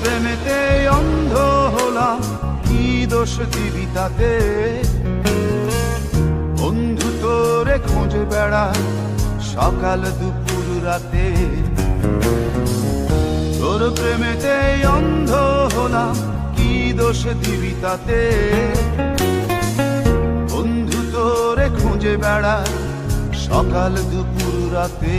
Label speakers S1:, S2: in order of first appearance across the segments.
S1: প্রেমেতে অন্ধ হলাম, কি দোষ দিবি তাতে? বন্ধু তোরে খুঁজে বেড়ায় সকাল দুপুর রাতে। তোর প্রেমেতে অন্ধ হলাম, কি দোষ দিবি তাতে? বন্ধু তোরে খুঁজে বেড়ায় সকাল দুপুর রাতে।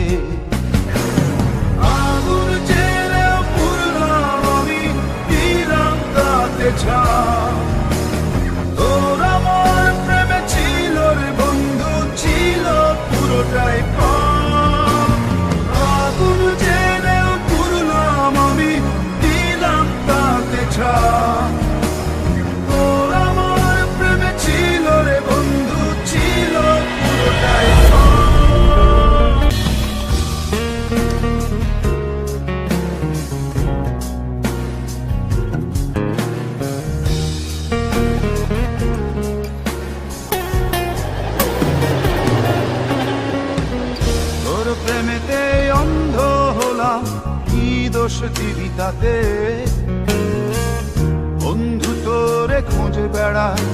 S1: আগুন জেলেও পুরলাম আমি, দিলাম তাতে ছাপ। তোর আমার প্রেমে ছিল রে বন্ধু, ছিল পুরোটাই পাপ। আগুন জেলেও পুরলাম আমি, দিলাম তাতে ছাপ। তোর আমার প্রেমে ছিল রে বন্ধু, ছিল পুরোটাই পাপ। প্রেমেতে অন্ধ হলাম, কি দোষ দিবি তাতে? বন্ধু তোরে খুঁজে বেড়ায়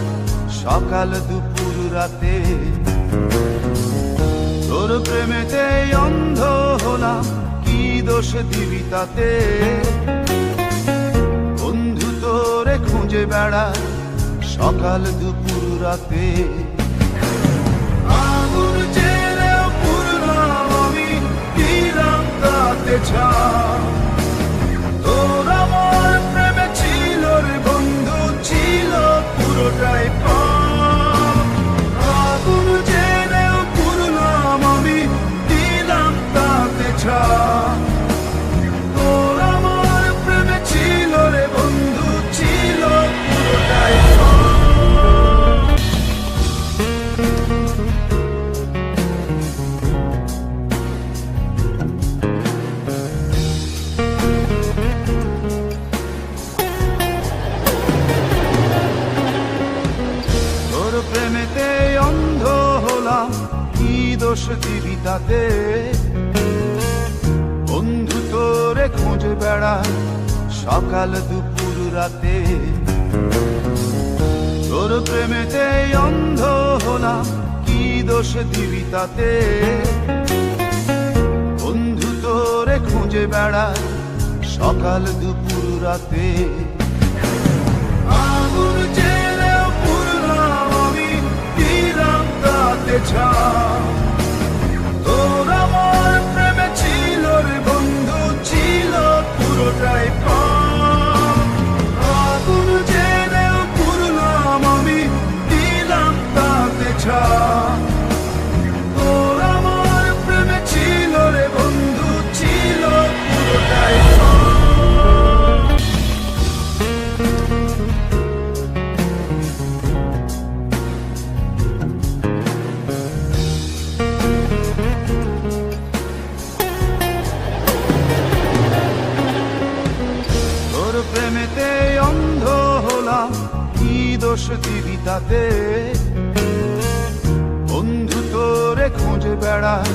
S1: সকাল দুপুর রাতে। তোর প্রেমেতে অন্ধ হলাম, কি দোষ দিবি তাতে? বন্ধু তোরে খুঁজে বেড়ায় সকাল দুপুর রাতে। আগুন জেলেও পুরলাম আমি, দিলাম তাতে ছাপ। তোর আমার প্রেমে ছিল রে বন্ধু, ছিল পুরোটাই পাপ। আগুন জেলেও পুরলাম আমি, দিলাম তাতে ছাপ। তোর আমার প্রেমে ছিল রে বন্ধু, ছিল পুরোটাই পাপ। প্রেমেতে অন্ধ হলাম, কি দোষ দিবি তাতে? বন্ধু তোরে খুঁজে বেড়ায় সকাল দুপুর রাতে। তোর প্রেমেতে অন্ধ হলাম, কি দোষ দিবি তাতে? বন্ধু তোরে খুঁজে বেড়ায় সকাল দুপুর রাতে। আগুন জেলেও পুরলাম আমি, দিলাম তাতে ছাপ। তোর আমার প্রেমে ছিল রে বন্ধু, ছিল পুরোটাই পাপ। আগুন জেলেও পুরলাম আমি, দিলাম তাতে ছাপ। তোর আমার প্রেমে ছিল রে বন্ধু, ছিল পুরোটাই পাপ। প্রেমেতে অন্ধ হলাম, কি দোষ দিবি তাতে? বন্ধু তোরে খুঁজে বেড়ায়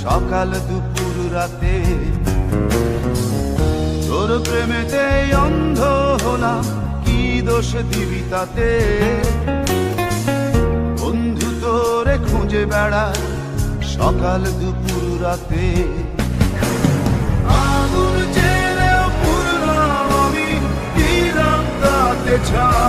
S1: সকাল দুপুর রাতে। তোর প্রেমেতে অন্ধ হলাম, কি দোষ দিবি তাতে? বন্ধু তোরে খুঁজে বেড়ায় সকাল দুপুর রাতে। আগুন জেলেও পুরলাম আমি, দিলাম তাতে ছাপ।